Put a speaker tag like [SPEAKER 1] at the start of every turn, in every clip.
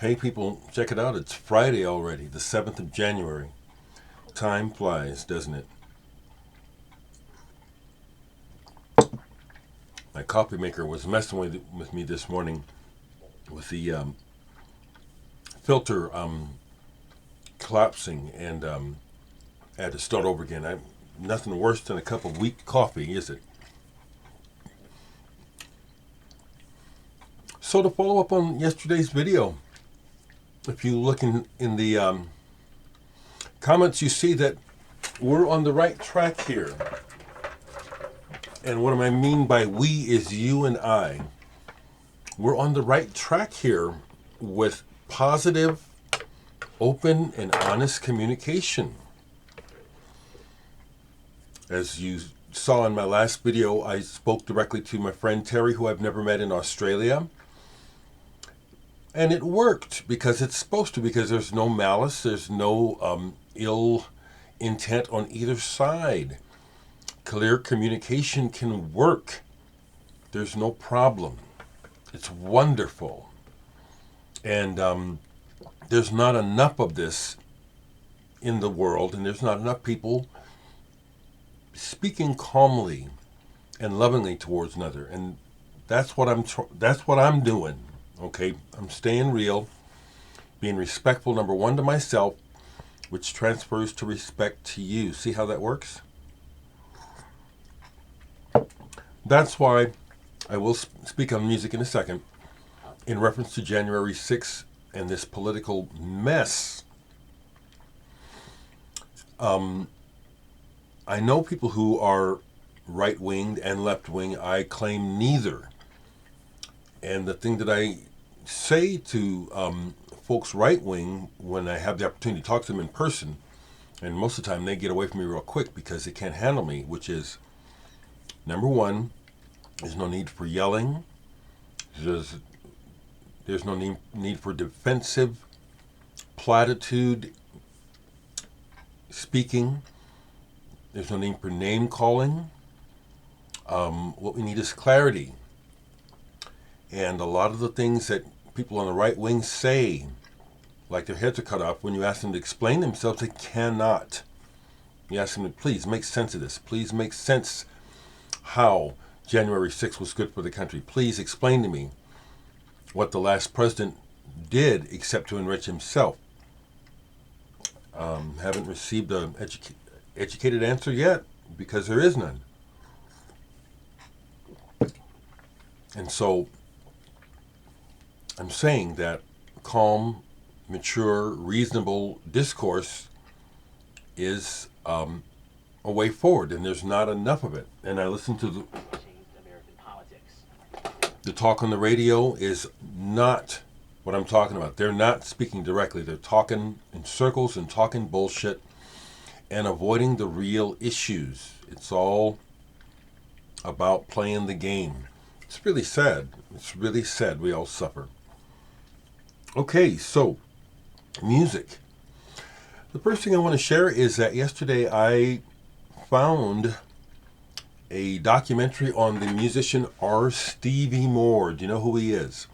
[SPEAKER 1] Hey people, check it out. It's Friday already, the 7th of January. Time flies, doesn't it? My coffee maker was messing with me this morning with the filter collapsing, and I had to start over again. Nothing worse than a cup of weak coffee, is it? So to follow up on yesterday's video, if you look in the comments, you see that we're on the right track here. And what I mean by we is you and I. We're on the right track here with positive, open, and honest communication. As you saw in my last video, I spoke directly to my friend Terry, who I've never met in Australia. And it worked because it's supposed to, because there's no malice, there's no ill intent on either side. Clear communication can work. There's no problem. It's wonderful. And there's not enough of this in the world, and there's not enough people speaking calmly and lovingly towards another. And that's what I'm doing. Okay, I'm staying real, being respectful, number one, to myself, which transfers to respect to you. See how that works? That's why I will speak on music in a second, in reference to January 6th and this political mess. I know people who are right-winged and left-wing. I claim neither. And the thing that I say to folks right-wing when I have the opportunity to talk to them in person, and most of the time they get away from me real quick because they can't handle me, which is, number one, there's no need for yelling. There's no need for defensive platitude speaking. There's no need for name calling. What we need is clarity. And a lot of the things that people on the right wing say, like their heads are cut off, when you ask them to explain themselves, they cannot. You ask them to please make sense of this. Please make sense how January 6th was good for the country. Please explain to me what the last president did except to enrich himself. Haven't received an educated answer yet, because there is none. And so I'm saying that calm, mature, reasonable discourse is a way forward, and there's not enough of it. And I listen to the talk on the radio is not what I'm talking about. They're not speaking directly. They're talking in circles and talking bullshit and avoiding the real issues. It's all about playing the game. It's really sad. It's really sad we all suffer. Okay, so music. The first thing I want to share is that yesterday I found a documentary on the musician R. Stevie Moore. Do you know who he is?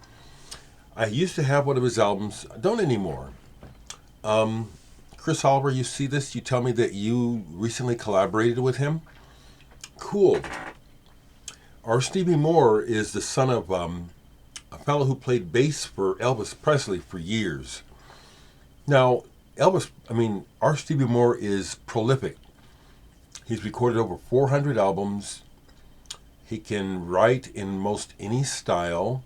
[SPEAKER 1] I used to have one of his albums. I don't anymore. Chris Oliver, you see this? You tell me that you recently collaborated with him? Cool. R. Stevie Moore is the son of a fellow who played bass for Elvis Presley for years. Now, R. Stevie Moore is prolific. He's recorded over 400 albums. He can write in most any style,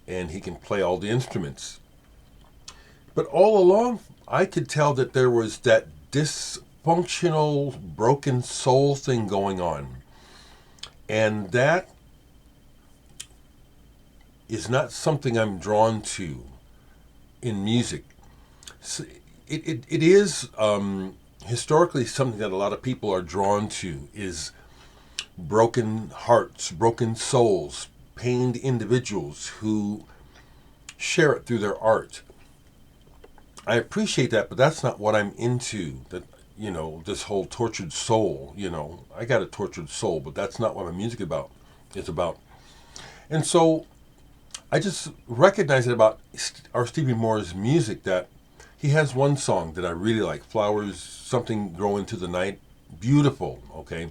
[SPEAKER 1] and he can play all the instruments. But all along, I could tell that there was that dysfunctional, broken soul thing going on. And that is not something I'm drawn to in music. It is historically something that a lot of people are drawn to, is broken hearts, broken souls, pained individuals who share it through their art. I appreciate that, but that's not what I'm into. That, this whole tortured soul, I got a tortured soul, but that's not what my music is about. And so I just recognize it about our Stevie Moore's music that he has one song that I really like, Flowers, Something Grow Into the Night. Beautiful, okay?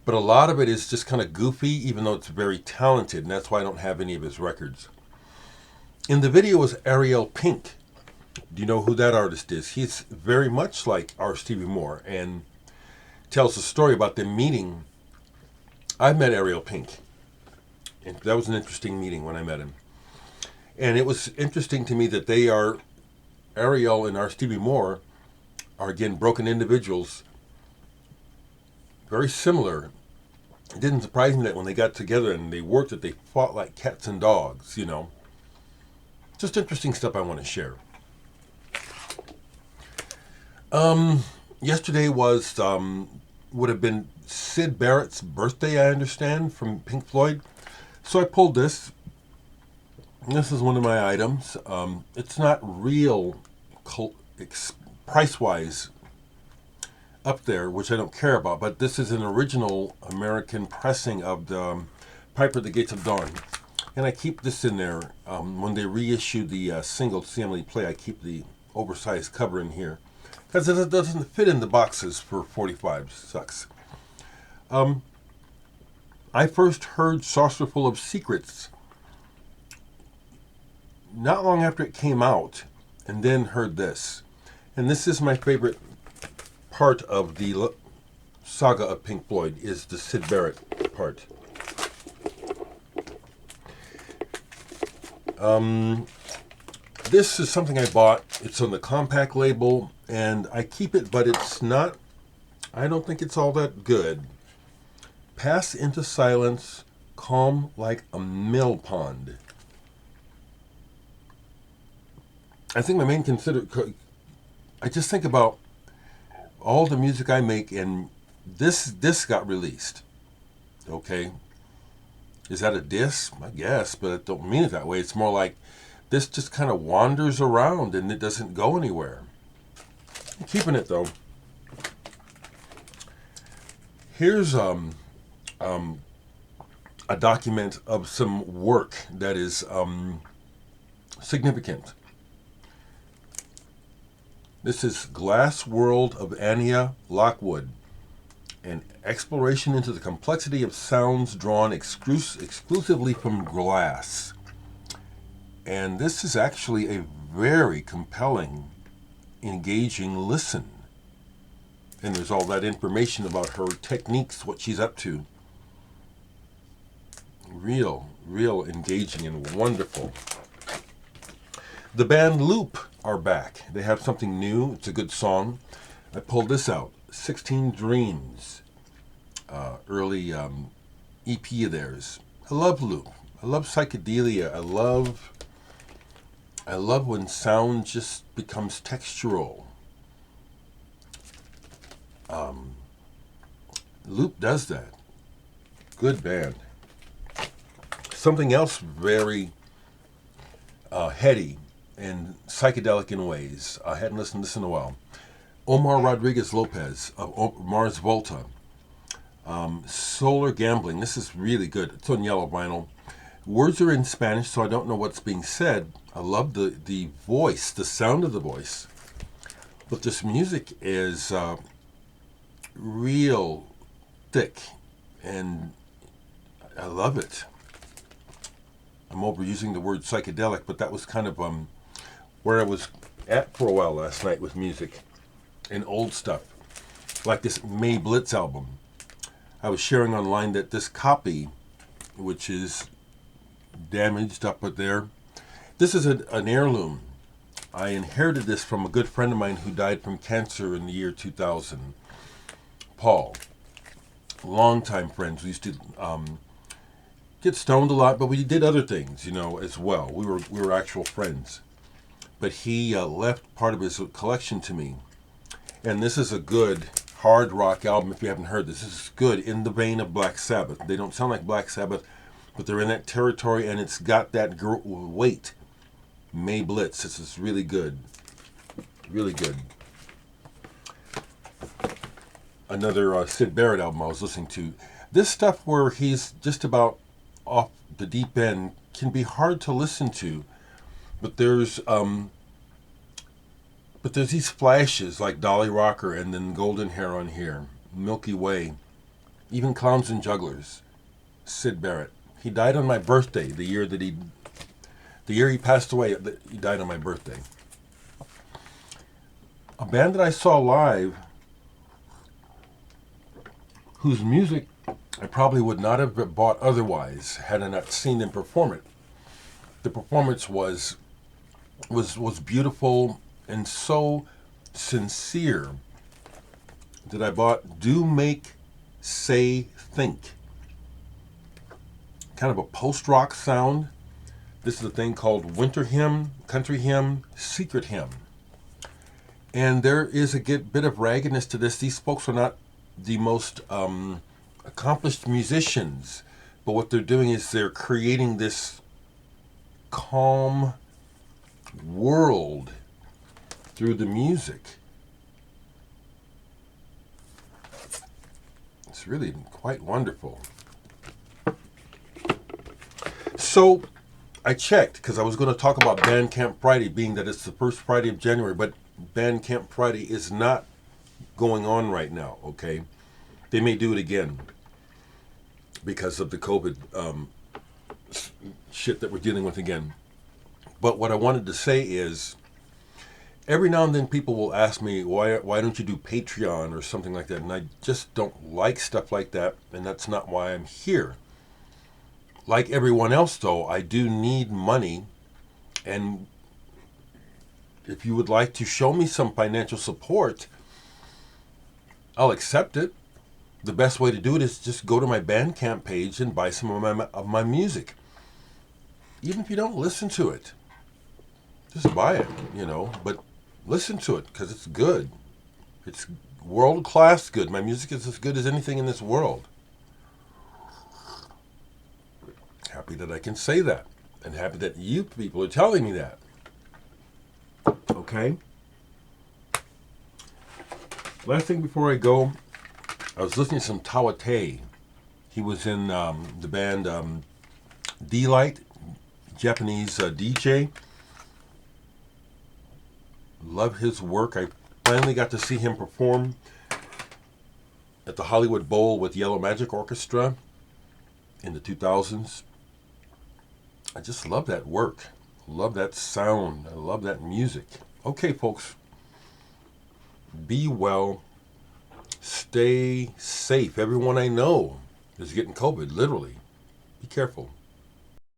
[SPEAKER 1] But a lot of it is just kind of goofy, even though it's very talented, and that's why I don't have any of his records. In the video was Ariel Pink. Do you know who that artist is? He's very much like our Stevie Moore and tells a story about them meeting. I met Ariel Pink, and that was an interesting meeting when I met him. And it was interesting to me that they are, Ariel and our Stevie Moore, are again broken individuals, very similar. It didn't surprise me that when they got together and they worked that they fought like cats and dogs, you know. Just interesting stuff I want to share. Yesterday was, would have been Syd Barrett's birthday, I understand, from Pink Floyd. So I pulled this. This is one of my items. It's not real price-wise up there, which I don't care about, but this is an original American pressing of the Piper at the Gates of Dawn. And I keep this in there. When they reissue the single CMLE play, I keep the oversized cover in here. Because it doesn't fit in the boxes for 45. Sucks. I first heard Saucerful of Secrets not long after it came out, and then heard this. And this is my favorite part of the saga of Pink Floyd, is the Syd Barrett part. This is something I bought. It's on the compact label, and I keep it, but it's not, I don't think it's all that good. Pass into silence, calm like a millpond. I think my main I just think about all the music I make, and this got released. Okay. Is that a diss? I guess, but I don't mean it that way. It's more like this just kind of wanders around and it doesn't go anywhere. I'm keeping it though. Here's a document of some work that is significant. This is Glass World of Annea, Lockwood, an exploration into the complexity of sounds drawn exclusively from glass. And this is actually a very compelling, engaging listen. And there's all that information about her techniques, what she's up to. Real engaging and wonderful. The band Loop are back. They have something new. It's a good song. I pulled this out. 16 Dreams. Early EP of theirs. I love Loop. I love psychedelia. I love when sound just becomes textural. Loop does that. Good band. Something else very heady and psychedelic in ways. I hadn't listened to this in a while. Omar Rodriguez Lopez of Mars Volta. Solar Gambling. This is really good. It's on yellow vinyl. Words are in Spanish, so I don't know what's being said. I love the voice, the sound of the voice. But this music is real thick, and I love it. I'm overusing the word psychedelic, but that was kind of where I was at for a while last night with music and old stuff. Like this May Blitz album. I was sharing online that this copy, which is damaged up there, this is an heirloom. I inherited this from a good friend of mine who died from cancer in the year 2000. Paul. Longtime friends. We used to get stoned a lot, but we did other things, as well. We were actual friends. But he left part of his collection to me. And this is a good hard rock album, if you haven't heard this. This is good, in the vein of Black Sabbath. They don't sound like Black Sabbath, but they're in that territory, and it's got that weight. May Blitz. This is really good. Really good. Another Syd Barrett album I was listening to. This stuff where he's just about off the deep end can be hard to listen to, but there's these flashes like Dolly Rocker and then Golden Hair on here, Milky Way, even Clowns and Jugglers, Syd Barrett. He died on my birthday, the year he passed away. He died on my birthday. A band that I saw live, whose music I probably would not have bought otherwise had I not seen them perform it. The performance was beautiful and so sincere that I bought Do Make, Say, Think. Kind of a post-rock sound. This is a thing called Winter Hymn, Country Hymn, Secret Hymn. And there is a bit of raggedness to this. These folks are not the most accomplished musicians, but what they're doing is they're creating this calm world through the music. It's really quite wonderful. So I checked because I was going to talk about Bandcamp Friday, being that it's the first Friday of January, but Bandcamp Friday is not going on right now, okay? They may do it again because of the COVID shit that we're dealing with again. But what I wanted to say is, every now and then people will ask me, why don't you do Patreon or something like that? And I just don't like stuff like that, and that's not why I'm here. Like everyone else, though, I do need money, and if you would like to show me some financial support, I'll accept it. The best way to do it is just go to my Bandcamp page and buy some of my music. Even if you don't listen to it, just buy it, but listen to it because it's good. It's world-class good. My music is as good as anything in this world. Happy that I can say that, and happy that you people are telling me that. Okay? Last thing before I go, I was listening to some Towa Tei. He was in the band D-Light, Japanese DJ. Love his work. I finally got to see him perform at the Hollywood Bowl with Yellow Magic Orchestra in the 2000s. I just love that work. Love that sound. I love that music. Okay, folks. Be well. Stay safe. Everyone I know is getting COVID, literally. Be careful.